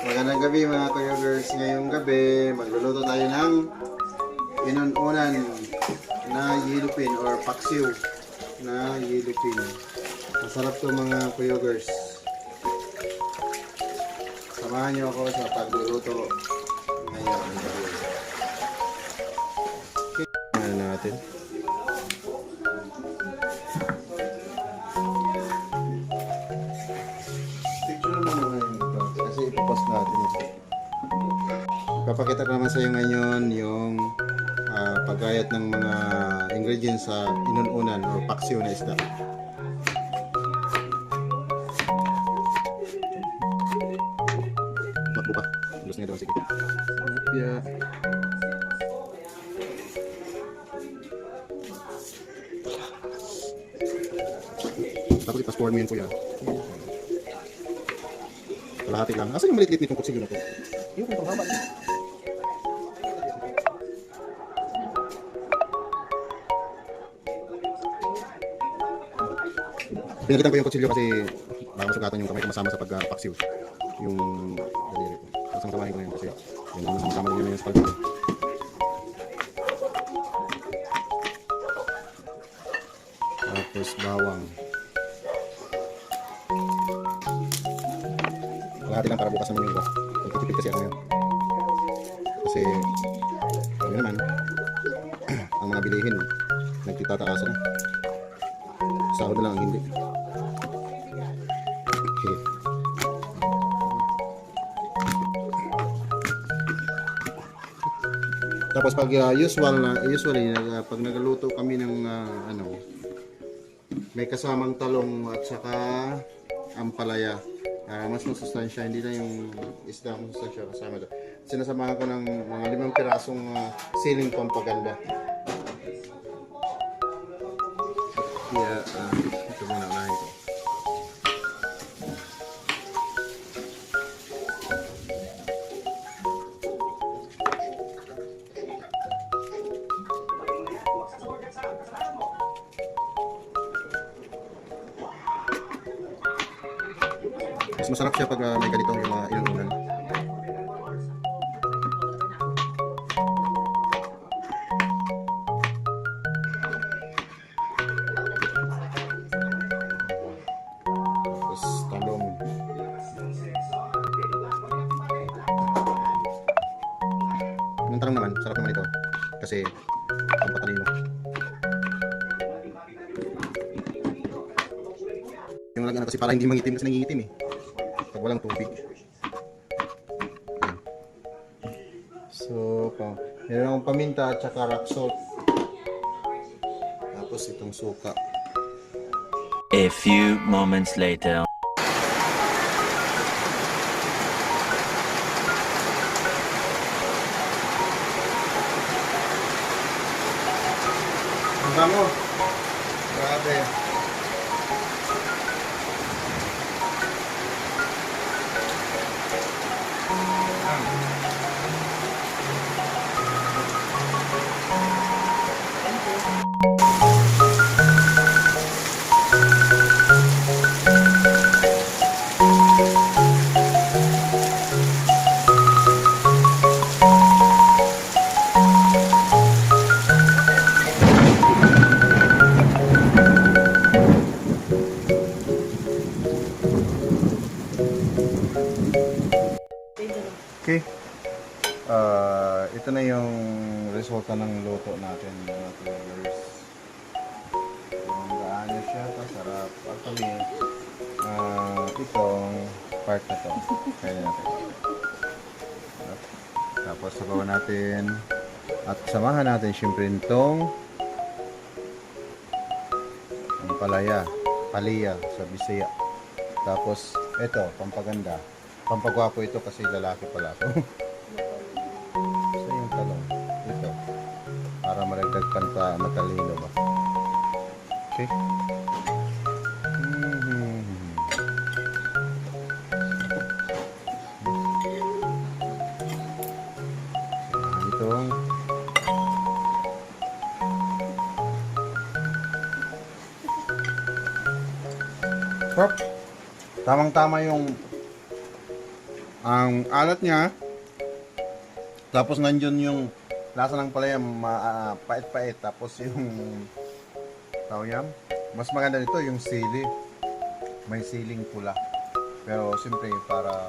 Magandang gabi mga Kuya Girls. Ngayong gabi, magluluto tayo ng inununan na yellowfin or paksiw na yellowfin. Masarap to mga Kuya Girls. Samahan niyo ako sa pagluluto ngayong gabi. Okay. Natin. Picture mo muna yun ito kasi ipopost natin ito. Papakita ko naman sa iyo ngayon yung paggayat ng mga ingredients sa inununan o paksiw na isda. Bakbo pa. Gusto nga daw, sige. Tilapia. Tapos ipas form yun po yan. Kalahati lang. Asan yung maliit-liit nitong kutsilyo na to? Yung itong haba. Pinagitan ko yung kutsilyo kasi baka masugatan yung kamay ko masama sa pagpaksiw. Yung daliri ko. Tapos samahin ko na yun kasi yun naman sama din yung spalda ko. Tapos bawang. Kalahati lang para bukas naman yung iba. Nagtitipid kasi ako ngayon. Kasi ano naman ang mga bilihin nagtitataasan. Sahod na lang ang hindi. Okay. Tapos pag usually pag nagluto kami ng may kasamang talong at saka ampalaya. Mas masustansya, hindi na yung isda ang masustansya kasama doon. Sinasamahan ko ng mga 5 pirasong siling pampaganda. Kaya ito muna unahin ko. Mas masarap siya pag may ganito yung mga inununan. Tapos talong. Yung talong naman, sarap naman ito. Kasi ang patalino. Yung lagyan kasi para hindi mangitim kasi nangingitim eh. Pag walang tubig. So, meron akong paminta at saka rock salt. Tapos itong suka. A few moments later. Ang bango. Grabe. Okay. Ito na yung resulta ng luto natin mga viewers. Kung gaano siya, sarap. Actually, itong part na to. Kaya natin. Tapos sabawan natin at samahan natin syempre itong palaya sa Bisaya. Tapos ito, pampaganda. Pampagwapo ito kasi lalaki pala ako. So yung talong, ito. Para maragdag kanta matalino ba. Okay. Itong tamang-tama yung Ang alat niya, tapos nandun yung lasa ng palaya, pait-pait. Tapos yung tawag yan, mas maganda nito yung sili. May siling pula. Pero siyempre para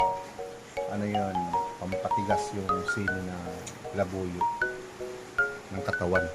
ano yun, pampatigas yung sili na labuyo ng katawan.